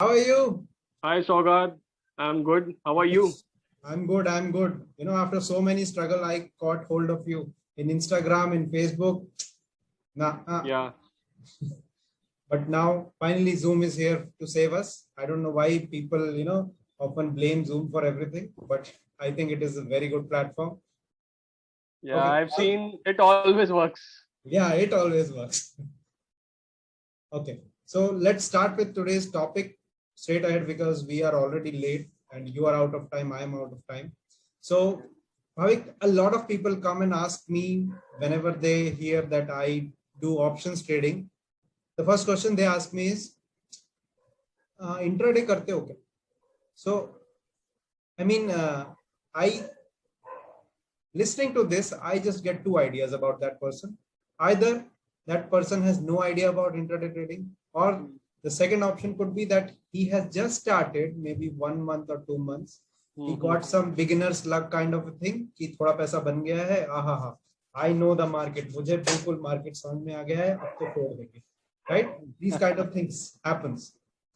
How are you? Hi Saugad, I'm good. How are you? I'm good. I'm good. After so many struggle, I caught hold of you in Instagram, in Facebook. Nah, Yeah, but now finally Zoom is here to save us. I don't know why people, often blame Zoom for everything, but I think it is a very good platform. yeah, Okay. I've seen it always works. Yeah, it always works. Okay. So let's start with today's topic straight ahead because we are already late and you are out of time. I am out of time. So, Bhavik, a lot of people come and ask me whenever they hear that I do options trading. The first question they ask me is, intraday karte ho kya? So, I mean, I listening to this, I just get two ideas about that person. Either that person has no idea about intraday trading, or the second option could be that he has just started, maybe 1 month or 2 months. He got some beginner's luck kind of a thing कि थोड़ा पैसा बन गया है आहा I know the market मुझे बिल्कुल market समझ में आ गया है अब तो फोड़ देंगे right these kind of things happens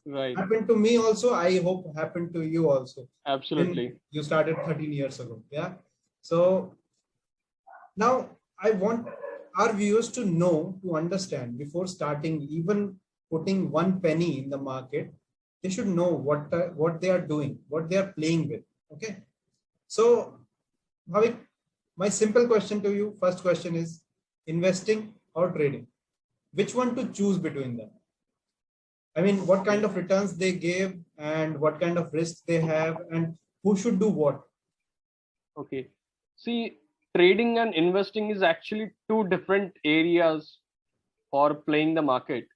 Right, happened to me also. I hope happened to you also when absolutely. you started 13 years ago. Yeah. So now I want our viewers to know, to understand before starting, even putting one penny in the market, they should know what they are doing, what they are playing with. Okay. So, Bhavik, my simple question to you, first question is investing or trading? Which one to choose between them? I mean, what kind Okay, of returns they give and what kind of risks they have and who should do what? okay. See, trading and investing is actually two different areas for playing the market.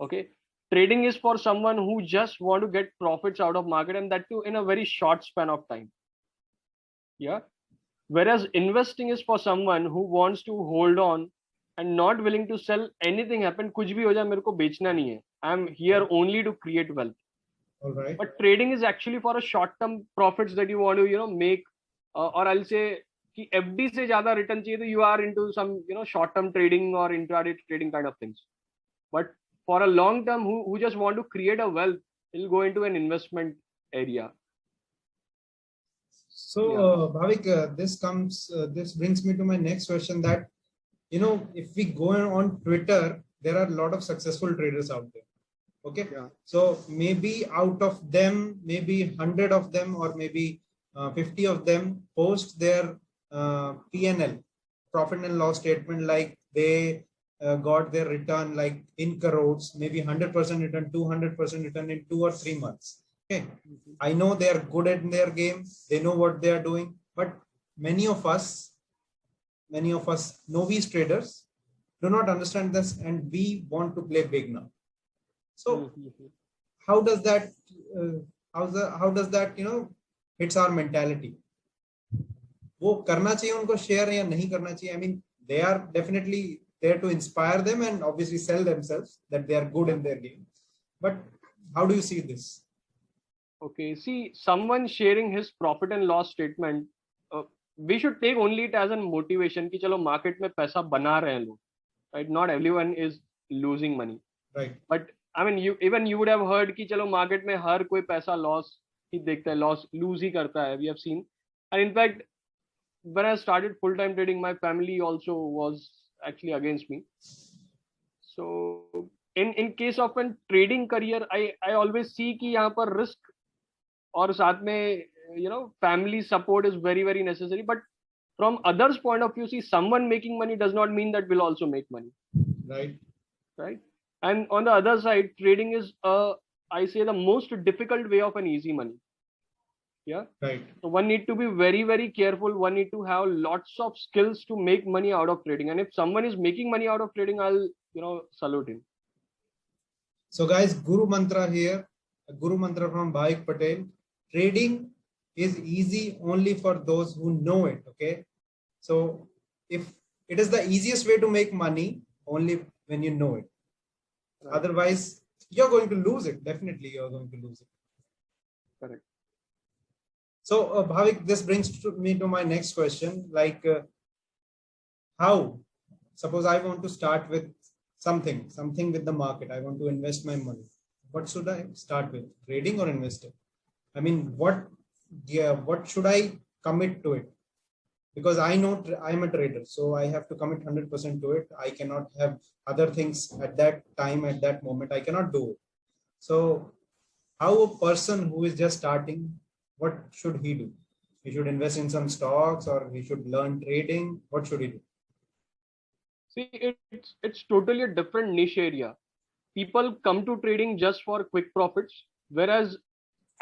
Okay, trading is for someone who just want to get profits out of market and that too in a very short span of time. Yeah. Whereas investing is for someone who wants to hold on and not willing to sell anything happen कुछ भी हो जाए मेरे को बेचना नहीं है. I'm here only to create wealth. All right. But trading is actually for a short term profits that you want to make or I'll say कि FD से ज्यादा return चाहिए तो you are into some short term trading or intraday trading kind of things. But for a long term who just want to create a wealth, he'll go into an investment area. So, Yeah. Bhavik, this brings me to my next question that, if we go on Twitter, there are a lot of successful traders out there. Okay. Yeah. So maybe out of them, maybe 100 of them, or maybe 50 of them post their PNL, profit and loss statement, like they got their return like in crores, maybe 100% return, 200% return in 2 or 3 months. Okay. I know they are good at their game. They know what they are doing, but many of us, novice traders do not understand this and we want to play big now. So how does that how does that hits our mentality? वो करना चाहिए उनको share या नहीं करना चाहिए? I mean, they are definitely there to inspire them and obviously sell themselves that they are good in their game, but how do you see this? Okay, see, someone sharing his profit and loss statement, we should take only it as a motivation कि चलो market में पैसा बना रहे हैं लोग, right? Not everyone is losing money, Right. but I mean, you would have heard कि चलो market में हर कोई पैसा loss ही देखता है, loss lose ही करता है. We have seen, and in fact, when I started full-time trading, my family also was actually against me. So in case of a trading career, I always see कि यहाँ पर risk और साथ में family support is very very necessary, but from others point of view, see, someone making money does not mean that will also make money. Right. And on the other side, trading is I say the most difficult way of an easy money. Yeah. Right. So one need to be very very careful. One need to have lots of skills to make money out of trading, and if someone is making money out of trading, I'll salute him. So guys, Guru Mantra here, a Guru Mantra from Bhavik Patel. Trading is easy only for those who know it. Okay. So if it is the easiest way to make money only when you know it. Right. Otherwise, you're going to lose it. Definitely, you're going to lose it. Correct. So Bhavik, this brings me to my next question. Like, how? Suppose I want to start with something with the market. I want to invest my money. what should I start with, trading or investing? I mean, what should I commit to it? Because I know I'm a trader, so I have to commit 100% to it. I cannot have other things at that time, at that moment. I cannot do it. So, how a person who is just starting, what should he do? He should invest in some stocks, or he should learn trading. What should he do? See, it's totally a different niche area. People come to trading just for quick profits, whereas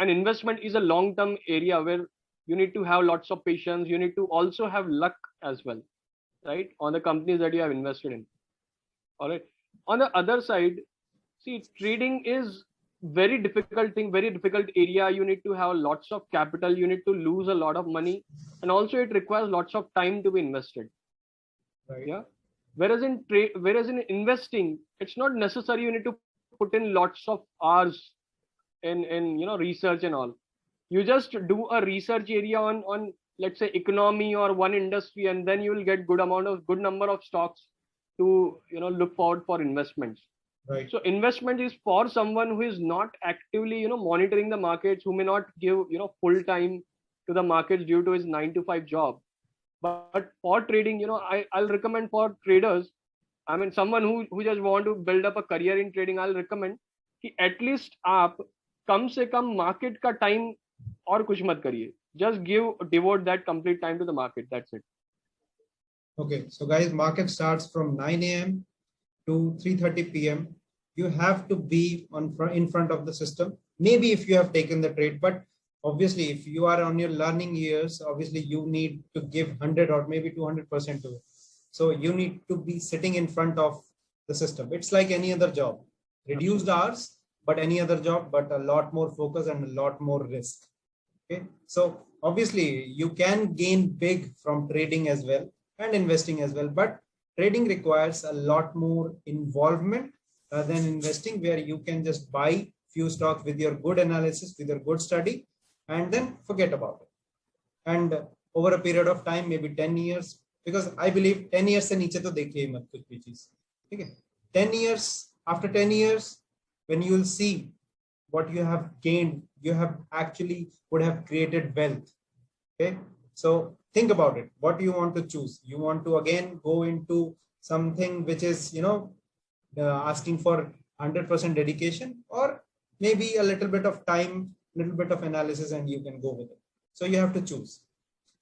an investment is a long term area where you need to have lots of patience. You need to also have luck as well, right, on the companies that you have invested in. All right. On the other side, see, trading is very difficult thing, very difficult area. You need to have lots of capital, you need to lose a lot of money, and also it requires lots of time to be invested. Right. Yeah. Whereas in investing, it's not necessary you need to put in lots of hours in research and all. You just do a research area on let's say economy or one industry, and then you will get good number of stocks to look forward for investments. Right. So investment is for someone who is not actively monitoring the markets, who may not give full time to the markets due to his 9 to 5 job. But for trading, I'll recommend for traders, I mean someone who just want to build up a career in trading, I'll recommend कि at least आप कम से कम market का time और कुछ मत करिए. Just devote that complete time to the market. That's it. Okay, so guys, market starts from 9 a.m. to 3:30 p.m. You have to be in front of the system. Maybe if you have taken the trade, but obviously, if you are on your learning years, obviously you need to give 100 or maybe 200% to it. So you need to be sitting in front of the system. It's like any other job, reduced hours, but any other job, but a lot more focus and a lot more risk. Okay, so obviously you can gain big from trading as well and investing as well, but trading requires a lot more involvement than investing, where you can just buy few stocks with your good analysis, with your good study, and then forget about it. And over a period of time, maybe 10 years, because I believe 10 years से नीचे तो देखिए ही मत कुछ भी चीज, ठीक है? 10 years, after 10 years, when you will see what you have gained, you have actually would have created wealth. Okay, so think about it. What do you want to choose? You want to again go into something which is asking for 100% dedication, or maybe a little bit of time, little bit of analysis, and you can go with it. So you have to choose.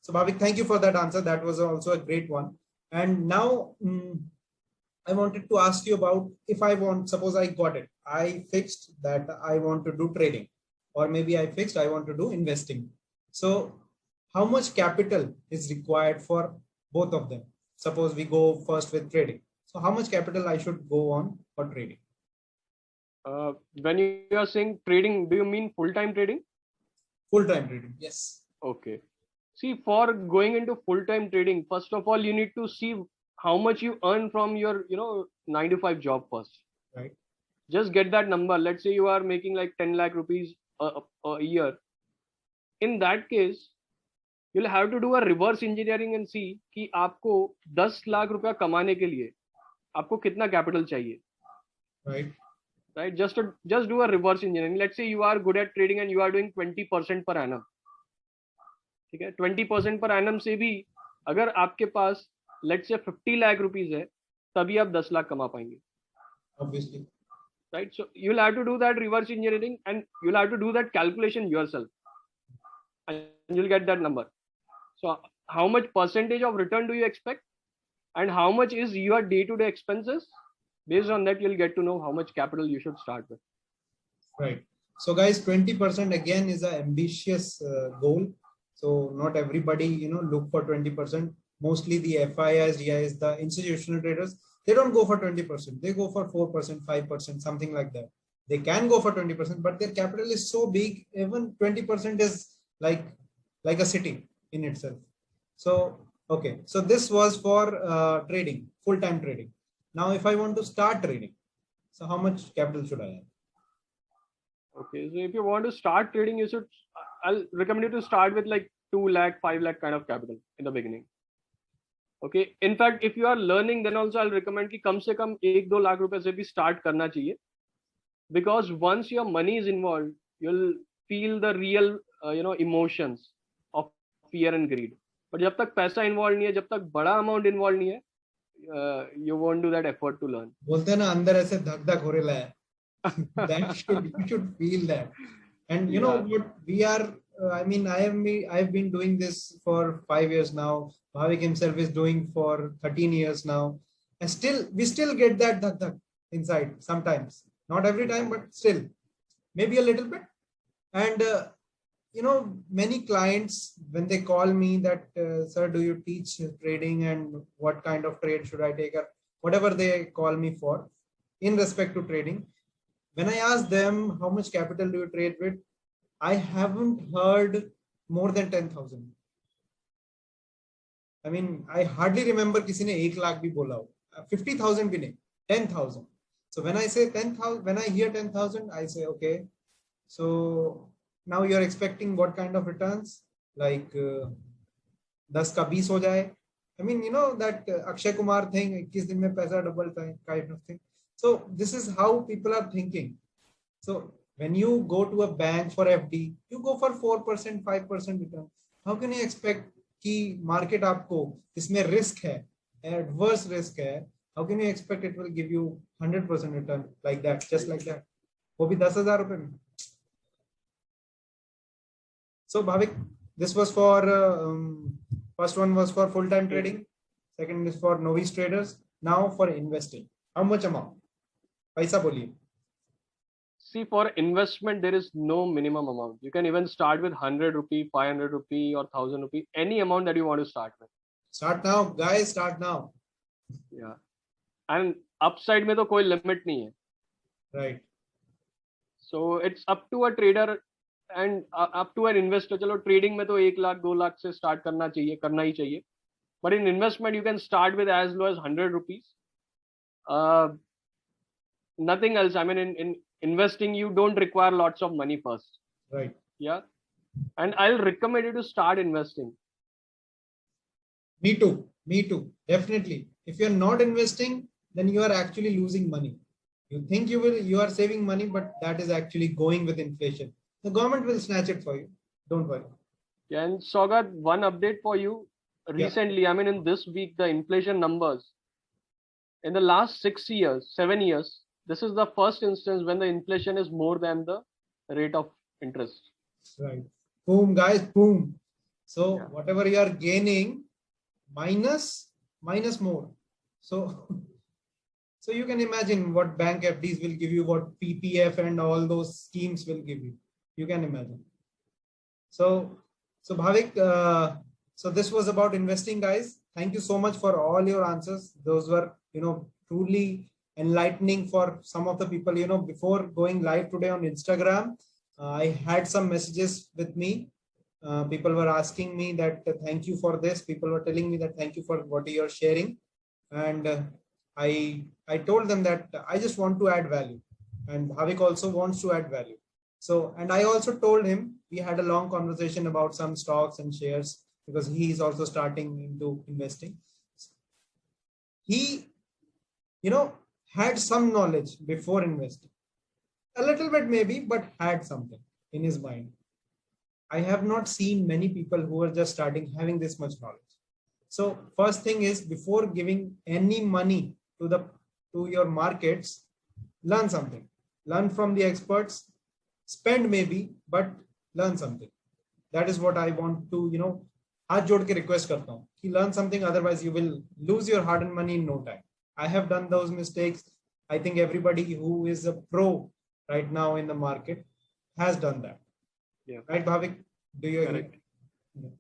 So Bhavik, thank you for that answer. That was also a great one. And now I wanted to ask you about, if I want, suppose I got it, I fixed that I want to do trading, or maybe I fixed I want to do investing. So how much capital is required for both of them? Suppose we go first with trading. So how much capital I should go on for trading? When you are saying trading, do you mean full-time trading? Full-time trading, yes. Okay. See, for going into full-time trading, first of all, you need to see how much you earn from your 9 to 5 job first. Right. Just get that number. Let's say you are making like 10 lakh rupees a year. In that case, you'll have to do a reverse engineering and see कि आपको 10 लाख रुपया कमाने के लिए आपको कितना capital चाहिए. Right. Just do a reverse engineering. Let's say you are good at trading and you are doing 20% per annum. ठीक है, 20% per annum से भी अगर आपके पास let's say 50 lakh rupees है, तभी आप 10 लाख कमा पाएंगे. Obviously. Right. So you'll have to do that reverse engineering and you'll have to do that calculation yourself, and you'll get that number. So how much percentage of return do you expect, and how much is your day-to-day expenses? Based on that, you'll get to know how much capital you should start with. Right. So guys, 20% again is an ambitious goal. So not everybody, look for 20%. Mostly the FIIs, GIs, the institutional traders, they don't go for 20%. They go for 4%, 5%, something like that. They can go for 20%, but their capital is so big, even 20% is like a city in itself. So, okay. So this was for trading, full-time trading. Now, if I want to start trading, so how much capital should I have? Okay, so if you want to start trading, I'll recommend you to start with like 2 lakh, 5 lakh kind of capital in the beginning. Okay, in fact, if you are learning, then also I'll recommend कि कम से कम 1-2 लाख रुपए से भी start करना चाहिए. because once your money is involved, you'll feel the real emotions of fear and greed. But जब तक पैसा involved नहीं है, जब तक बड़ा amount involved नहीं है, you won't do that effort to learn. बोलते हैं ना अंदर ऐसे धक धक हो रहा है. That you should feel that. And you know what we are, I mean, I've been doing this for 5 years now. Bhavik himself is doing for 13 years now. And we still get that dhak dhak inside sometimes. Not every time, but still, maybe a little bit. And you know, many clients, when they call me that, sir, do you teach trading and what kind of trade should I take, or whatever they call me for in respect to trading. When I ask them how much capital do you trade with, I haven't heard more than 10,000. I mean, I hardly remember किसी ने 1 लाख भी बोला हो. 50,000 भी नहीं, 10,000. So when I say 10,000, when I hear 10,000, I say, okay, so now you're expecting what kind of returns? Like 10 का 20 हो जाए. I mean, you know that Akshay Kumar thing, 21 दिन में पैसा डबल था, kind of thing. So this is how people are thinking. So when you go to a bank for FD, you go for 4%, 5% return. How can you expect कि market आपको इसमें risk है, adverse risk है, how can you expect it will give you 100% return like that, just like that? वो भी 10,000 रुपए में. So Bhavik, this was for first one was for full-time trading. Second is for novice traders. Now for investing. How much amount? Paisa boliye. See, for investment, there is no minimum amount. You can even start with 100 rupee, 500 rupee, or 1,000 rupee, any amount that you want to start with. Start now, guys. Start now. Yeah. And upside में तो कोई limit नहीं है. Right. So it's up to a trader and up to an investor. चलो trading में तो 1 लाख 2 लाख से start करना ही चाहिए. But in investment, you can start with as low as 100 rupees. Nothing else. I mean, in investing, you don't require lots of money first. Right. Yeah. And I'll recommend you to start investing. Me too. Me too. Definitely. If you're not investing, then you are actually losing money. You think you are saving money, but that is actually going with inflation. The government will snatch it for you. Don't worry. Yeah, and Saugata, one update for you. Recently, yeah. I mean, in this week, the inflation numbers in the last 7 years, this is the first instance when the inflation is more than the rate of interest. Right. Boom, guys, boom. So yeah. Whatever you are gaining, minus more. So you can imagine what bank FDs will give you, what PPF and all those schemes will give you. You can imagine. So Bhavik, so this was about investing, guys. Thank you so much for all your answers. Those were, truly enlightening for some of the people. Before going live today on Instagram, I had some messages with me. People were asking me that thank you for this. People were telling me that thank you for what you're sharing. And I told them that I just want to add value, and Bhavik also wants to add value. So, and I also told him, we had a long conversation about some stocks and shares because he is also starting into investing. He, had some knowledge before investing, a little bit maybe, but had something in his mind. I have not seen many people who are just starting having this much knowledge. So first thing is, before giving any money to your markets, learn something. Learn from the experts. Spend maybe, but learn something. That is what I want to, हाथ जोड़ के request करता हूँ कि learn something, otherwise you will lose your hard-earned money in no time. I have done those mistakes. I think everybody who is a pro right now in the market has done that. Yeah. Right, Bhavik? Do you agree? Yeah.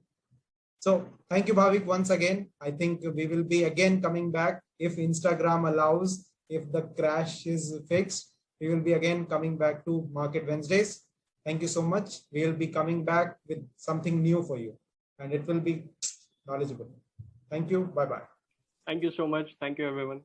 So thank you, Bhavik, once again. I think we will be again coming back if Instagram allows, if the crash is fixed. We will be again coming back to Market Wednesdays. Thank you so much. We will be coming back with something new for you, and it will be knowledgeable. Thank you. Bye-bye. Thank you so much. Thank you, everyone.